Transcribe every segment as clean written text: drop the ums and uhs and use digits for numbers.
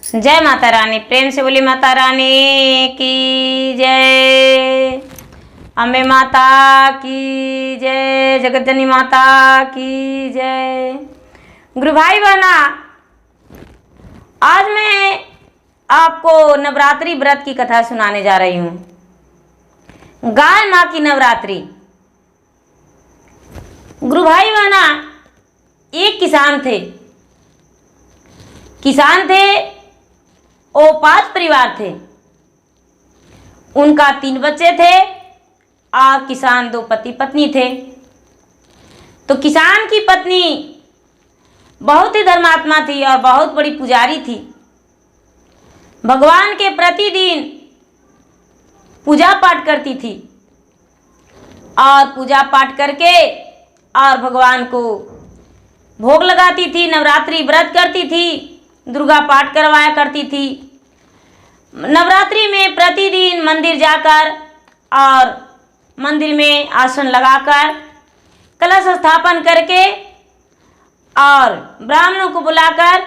जय माता रानी। प्रेम से बोली माता रानी की जय। अम्बे माता की जय। जगत जननी माता की जय। गुरु भाई बहना, आज मैं आपको नवरात्रि व्रत की कथा सुनाने जा रही हूँ। गाय माँ की नवरात्रि। गुरु भाई बहना, एक किसान थे और 5 परिवार थे। उनका 3 बच्चे थे और किसान 2 पति पत्नी थे। तो किसान की पत्नी बहुत ही धर्मात्मा थी और बहुत बड़ी पुजारी थी। भगवान के प्रतिदिन पूजा पाठ करती थी और पूजा पाठ करके और भगवान को भोग लगाती थी। नवरात्रि व्रत करती थी, दुर्गा पाठ करवाया करती थी। नवरात्रि में प्रतिदिन मंदिर जाकर और मंदिर में आसन लगाकर कलश स्थापन करके और ब्राह्मणों को बुलाकर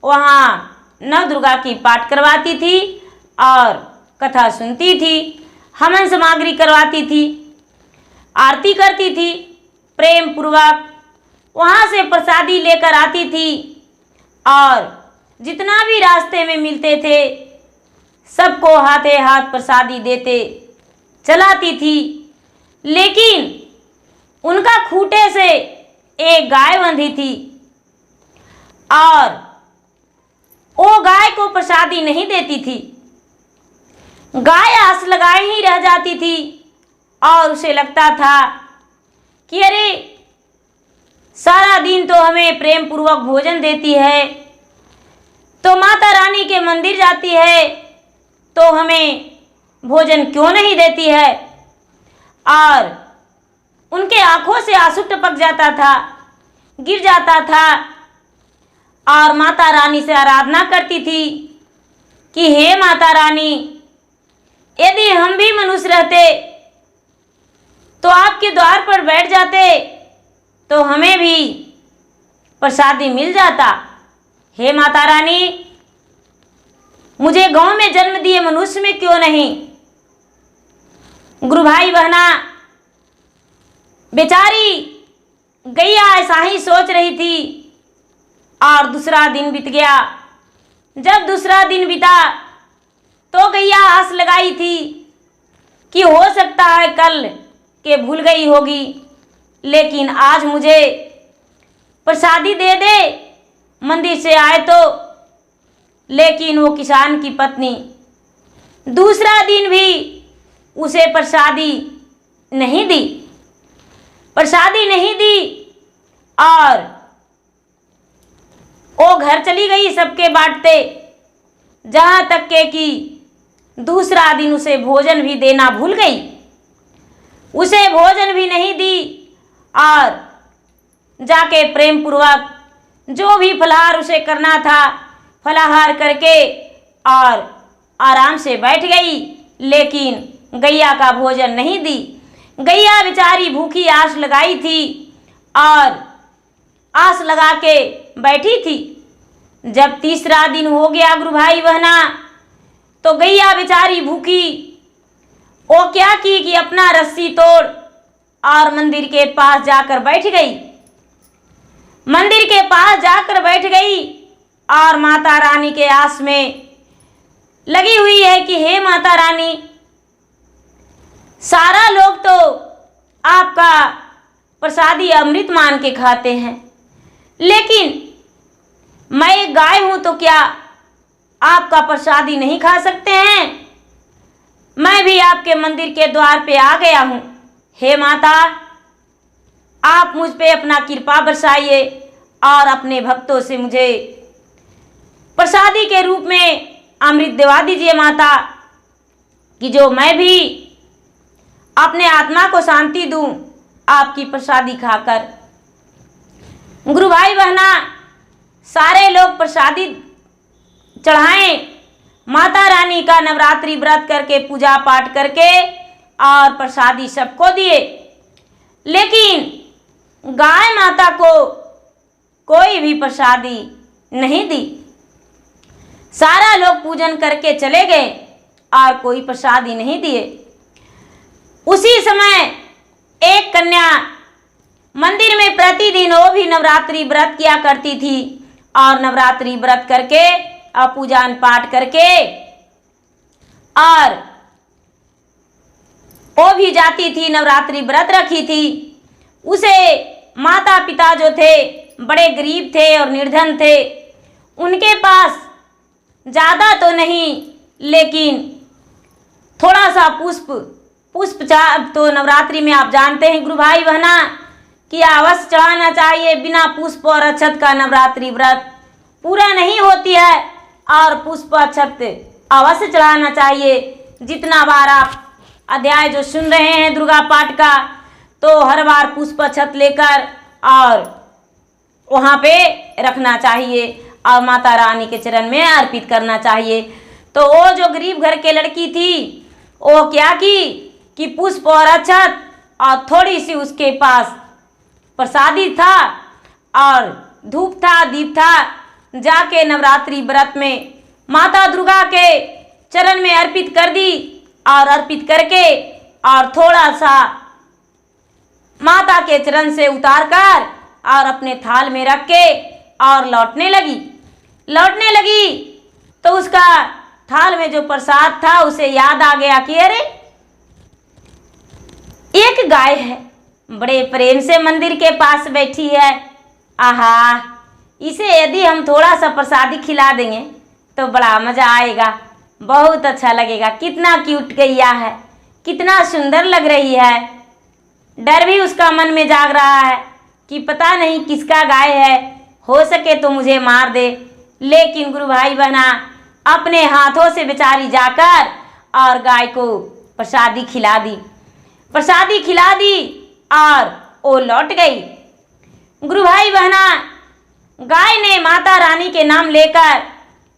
वहाँ नव दुर्गा की पाठ करवाती थी और कथा सुनती थी, हवन सामग्री करवाती थी, आरती करती थी। प्रेम पूर्वक वहाँ से प्रसादी लेकर आती थी और जितना भी रास्ते में मिलते थे सबको हाथे हाथ प्रसादी देते चलाती थी। लेकिन उनका खूंटे से एक गाय बंधी थी और वो गाय को प्रसादी नहीं देती थी। गाय आस लगाए ही रह जाती थी और उसे लगता था कि अरे सारा दिन तो हमें प्रेम पूर्वक भोजन देती है, तो माता रानी के मंदिर जाती है तो हमें भोजन क्यों नहीं देती है। और उनके आंखों से आंसू टपक जाता था, गिर जाता था और माता रानी से आराधना करती थी कि हे माता रानी, यदि हम भी मनुष्य रहते तो आपके द्वार पर बैठ जाते तो हमें भी प्रसादी मिल जाता। हे माता रानी, मुझे गांव में जन्म दिए मनुष्य में क्यों नहीं। गुरु भाई बहना, बेचारी गैया ऐसा ही सोच रही थी और दूसरा दिन बीत गया। जब दूसरा दिन बीता तो गैया आस लगाई थी कि हो सकता है कल के भूल गई होगी, लेकिन आज मुझे प्रसादी दे दे मंदिर से आए तो। लेकिन वो किसान की पत्नी दूसरा दिन भी उसे प्रसादी नहीं दी और वो घर चली गई सबके बांटते, जहाँ तक के कि दूसरा दिन उसे भोजन भी देना भूल गई। उसे भोजन भी नहीं दी और जाके प्रेम पूर्वक जो भी फलाहार उसे करना था फलाहार करके और आराम से बैठ गई, लेकिन गैया का भोजन नहीं दी। गैया बेचारी भूखी आस लगाई थी और आस लगा के बैठी थी। जब तीसरा दिन हो गया गुरु भाई बहना, तो गैया बेचारी भूखी वो क्या की कि अपना रस्सी तोड़ और मंदिर के पास जाकर बैठ गई। मंदिर के पास जाकर बैठ गई और माता रानी के आस में लगी हुई है कि हे माता रानी, सारा लोग तो आपका प्रसादी अमृत मान के खाते हैं, लेकिन मैं एक गाय हूं तो क्या आपका प्रसादी नहीं खा सकते हैं। मैं भी आपके मंदिर के द्वार पे आ गया हूं। हे माता, आप मुझ पे अपना कृपा बरसाइए और अपने भक्तों से मुझे प्रसादी के रूप में अमृत दिवा दीजिए माता, कि जो मैं भी अपने आत्मा को शांति दूं आपकी प्रसादी खाकर। गुरु भाई बहना, सारे लोग प्रसादी चढ़ाएं, माता रानी का नवरात्रि व्रत करके पूजा पाठ करके और प्रसादी सबको दिए, लेकिन गाय माता को कोई भी प्रसादी नहीं दी। सारा लोग पूजन करके चले गए और कोई प्रसाद ही नहीं दिए। उसी समय एक कन्या मंदिर में प्रतिदिन वो भी नवरात्रि व्रत किया करती थी और नवरात्रि व्रत करके और पूजन पाठ करके और वो भी जाती थी, नवरात्रि व्रत रखी थी। उसे माता पिता जो थे बड़े गरीब थे और निर्धन थे, उनके पास ज़्यादा तो नहीं लेकिन थोड़ा सा पुष्प तो नवरात्रि में आप जानते हैं गुरु भाई बहना कि अवश्य चढ़ाना चाहिए। बिना पुष्प और अक्षत का नवरात्रि व्रत पूरा नहीं होती है और पुष्प अक्षत अवश्य चढ़ाना चाहिए। जितना बार आप अध्याय जो सुन रहे हैं दुर्गा पाठ का, तो हर बार पुष्प अक्षत लेकर और वहाँ पे रखना चाहिए और माता रानी के चरण में अर्पित करना चाहिए। तो वो जो गरीब घर के लड़की थी वो क्या की कि पुष्प और अक्षत और थोड़ी सी उसके पास प्रसादी था और धूप था, दीप था, जाके नवरात्रि व्रत में माता दुर्गा के चरण में अर्पित कर दी और अर्पित करके और थोड़ा सा माता के चरण से उतार कर और अपने थाल में रख के और लौटने लगी तो उसका थाल में जो प्रसाद था उसे याद आ गया कि अरे एक गाय है, बड़े प्रेम से मंदिर के पास बैठी है, आहा इसे यदि हम थोड़ा सा प्रसादी खिला देंगे तो बड़ा मज़ा आएगा, बहुत अच्छा लगेगा। कितना क्यूट गैया है, कितना सुंदर लग रही है। डर भी उसका मन में जाग रहा है कि पता नहीं किसका गाय है, हो सके तो मुझे मार दे। लेकिन गुरु भाई बहना अपने हाथों से बेचारी जाकर और गाय को प्रसादी खिला दी और वो लौट गई। गुरु भाई बहना गाय ने माता रानी के नाम लेकर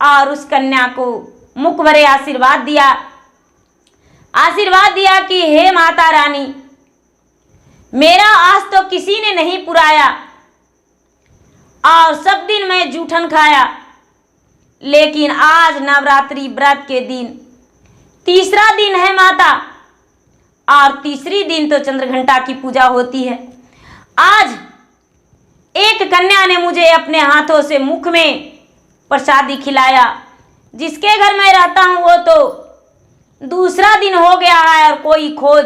और उस कन्या को मुख भरे आशीर्वाद दिया कि हे माता रानी, मेरा आज तो किसी ने नहीं पुराया और सब दिन मैं जूठन खाया, लेकिन आज नवरात्रि व्रत के दिन तीसरा दिन है माता, और तीसरी दिन तो चंद्रघंटा की पूजा होती है। आज एक कन्या ने मुझे अपने हाथों से मुख में प्रसादी खिलाया। जिसके घर मैं रहता हूँ वो तो दूसरा दिन हो गया है और कोई खोज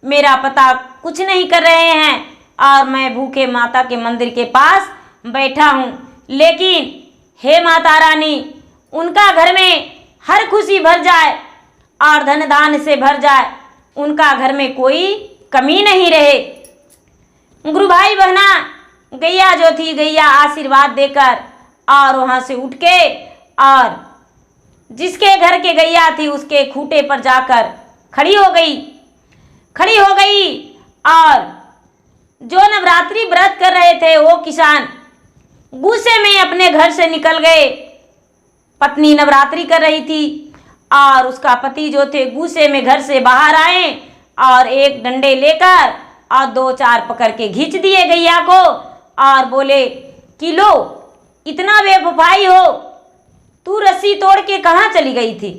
मेरा पता कुछ नहीं कर रहे हैं और मैं भूखे माता के मंदिर के पास बैठा हूँ। लेकिन हे माता रानी, उनका घर में हर खुशी भर जाए और धन धान से भर जाए, उनका घर में कोई कमी नहीं रहे। गुरु भाई बहना गैया जो थी, गैया आशीर्वाद देकर और वहाँ से उठ के और जिसके घर के गैया थी उसके खूंटे पर जाकर खड़ी हो गई और जो नवरात्रि व्रत कर रहे थे वो किसान गुस्से में अपने घर से निकल गए। पत्नी नवरात्रि कर रही थी और उसका पति जो थे गुस्से में घर से बाहर आए और एक डंडे लेकर और 2-4 पकड़ के खींच दिए गैया को और बोले कि लो, इतना बेवफाई हो, तू रस्सी तोड़ के कहाँ चली गई थी?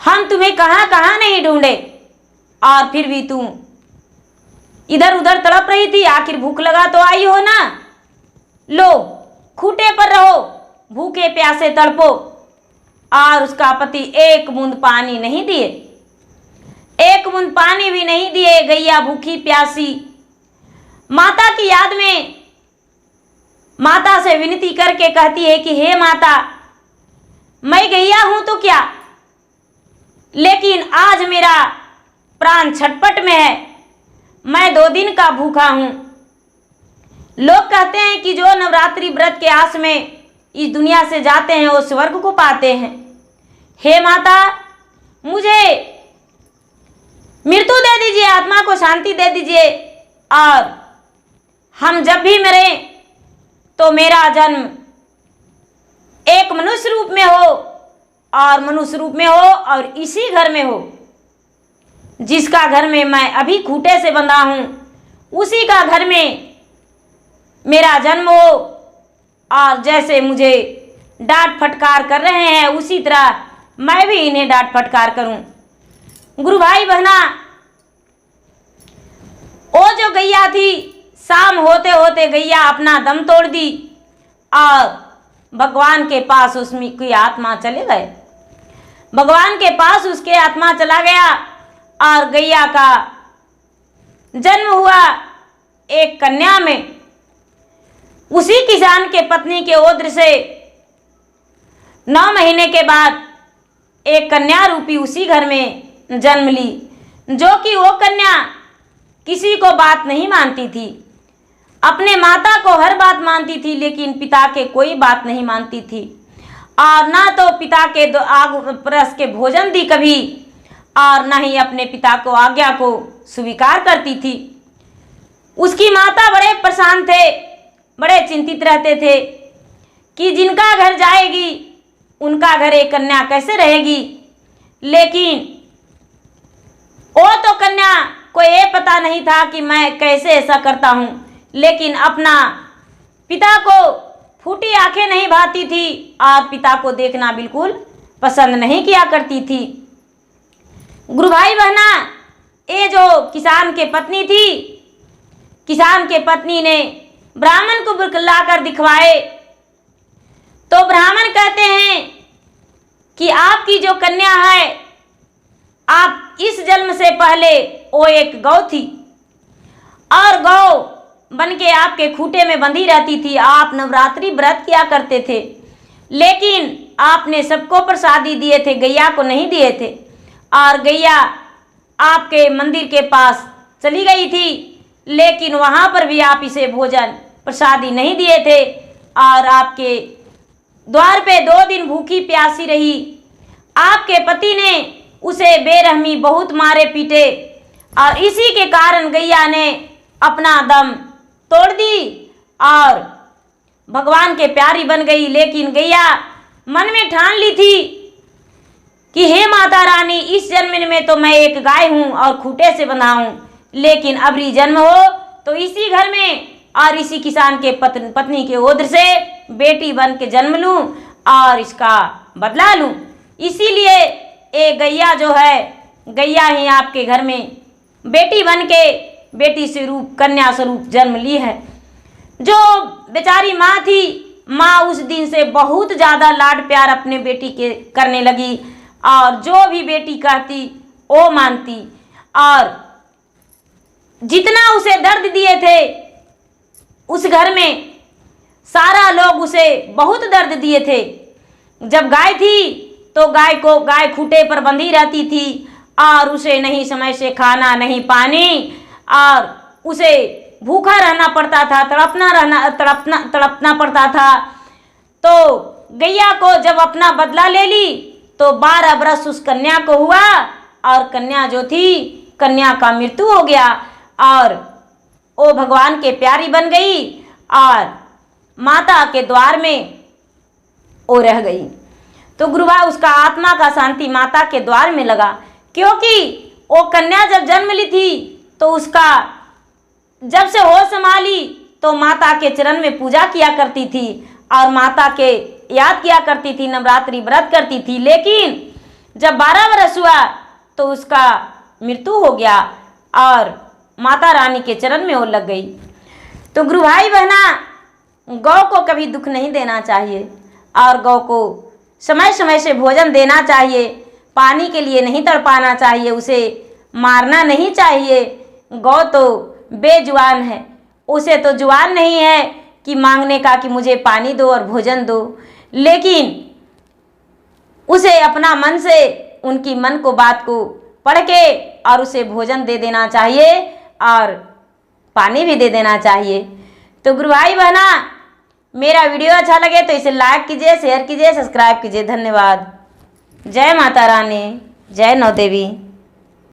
हम तुम्हें कहाँ कहाँ नहीं ढूंढे और फिर भी तुम इधर उधर तड़प रही थी। आखिर भूख लगा तो आई हो ना, लो खूंटे पर रहो, भूखे प्यासे तड़पो। और उसका पति एक बूंद पानी नहीं दिए, एक बूंद पानी भी नहीं दिए। गैया भूखी प्यासी माता की याद में माता से विनती करके कहती है कि हे माता, मैं गैया हूं तो क्या, लेकिन आज मेरा प्राण छटपट में है, मैं 2 दिन का भूखा हूं। लोग कहते हैं कि जो नवरात्रि व्रत के आस में इस दुनिया से जाते हैं वो स्वर्ग को पाते हैं। हे माता, मुझे मृत्यु दे दीजिए, आत्मा को शांति दे दीजिए और हम जब भी मरें तो मेरा जन्म एक मनुष्य रूप में हो और मनुष्य रूप में हो और इसी घर में हो जिसका घर में मैं अभी खूंटे से बंधा हूँ, उसी का घर में मेरा जन्म हो और जैसे मुझे डांट फटकार कर रहे हैं, उसी तरह मैं भी इन्हें डांट फटकार करूं। गुरु भाई बहना, वो जो गैया थी, शाम होते होते गैया अपना दम तोड़ दी और भगवान के पास उसकी आत्मा चले गए। भगवान के पास उसके आत्मा चला गया और गैया का जन्म हुआ एक कन्या में। उसी किसान के पत्नी के ओद्र से 9 महीने के बाद एक कन्या रूपी उसी घर में जन्म ली, जो कि वो कन्या किसी को बात नहीं मानती थी। अपने माता को हर बात मानती थी, लेकिन पिता के कोई बात नहीं मानती थी। और ना तो पिता के आग परस के भोजन दी कभी, और ना ही अपने पिता को आज्ञा को स्वीकार करती थी। उसकी माता बड़े परेशान थे, बड़े चिंतित रहते थे कि जिनका घर जाएगी उनका घर एक कन्या कैसे रहेगी। लेकिन वो तो कन्या को ये पता नहीं था कि मैं कैसे ऐसा करता हूँ, लेकिन अपना पिता को फूटी आंखें नहीं भाती थी और पिता को देखना बिल्कुल पसंद नहीं किया करती थी। गुरु भाई बहना, ये जो किसान के पत्नी थी, किसान के पत्नी ने ब्राह्मण को बुलाकर दिखवाए तो ब्राह्मण कहते हैं कि आपकी जो कन्या है, आप इस जन्म से पहले वो एक गौ थी और गौ बन के आपके खूंटे में बंधी रहती थी। आप नवरात्रि व्रत किया करते थे, लेकिन आपने सबको प्रसादी दिए थे, गैया को नहीं दिए थे। और गैया आपके मंदिर के पास चली गई थी, लेकिन वहाँ पर भी आप इसे भोजन प्रसादी नहीं दिए थे और आपके द्वार पे 2 दिन भूखी प्यासी रही। आपके पति ने उसे बेरहमी बहुत मारे पीटे और इसी के कारण गैया ने अपना दम तोड़ दी और भगवान के प्यारी बन गई। लेकिन गैया मन में ठान ली थी कि हे माता रानी, इस जन्म में तो मैं एक गाय हूँ और खूंटे से बंधा हूँ, लेकिन अबरी जन्म हो तो इसी घर में और इसी किसान के पत्नी के ओद्र से बेटी बन के जन्म लूँ और इसका बदला लूँ। इसीलिए ये गैया जो है, गैया ही आपके घर में बेटी बन के बेटी स्वरूप कन्या स्वरूप जन्म ली है। जो बेचारी माँ थी, माँ उस दिन से बहुत ज़्यादा लाड प्यार अपने बेटी के करने लगी और जो भी बेटी कहती वो मानती। और जितना उसे दर्द दिए थे उस घर में सारा लोग उसे बहुत दर्द दिए थे। जब गाय थी तो गाय खूंटे पर बंधी रहती थी और उसे नहीं समय से खाना नहीं पानी और उसे भूखा रहना पड़ता था, तड़पना पड़ता था। तो गैया को जब अपना बदला ले ली तो 12 बरस उस कन्या को हुआ और कन्या जो थी, कन्या का मृत्यु हो गया और वो भगवान के प्यारी बन गई और माता के द्वार में वो रह गई। तो गुरुवा उसका आत्मा का शांति माता के द्वार में लगा, क्योंकि वो कन्या जब जन्म ली थी तो उसका जब से होश संभाली तो माता के चरण में पूजा किया करती थी और माता के याद किया करती थी, नवरात्रि व्रत करती थी। लेकिन जब 12 वर्ष हुआ तो उसका मृत्यु हो गया और माता रानी के चरण में वो लग गई। तो गुरु भाई बहना, गौ को कभी दुख नहीं देना चाहिए और गौ को समय समय से भोजन देना चाहिए, पानी के लिए नहीं तड़पाना चाहिए, उसे मारना नहीं चाहिए। गौ तो बेजुबान है, उसे तो जुबान नहीं है कि मांगने का कि मुझे पानी दो और भोजन दो, लेकिन उसे अपना मन से उनकी मन को बात को पढ़ के और उसे भोजन दे देना चाहिए और पानी भी दे देना चाहिए। तो गुरु भाई बहना, मेरा वीडियो अच्छा लगे तो इसे लाइक कीजिए, शेयर कीजिए, सब्सक्राइब कीजिए। धन्यवाद। जय माता रानी, जय नौ देवी।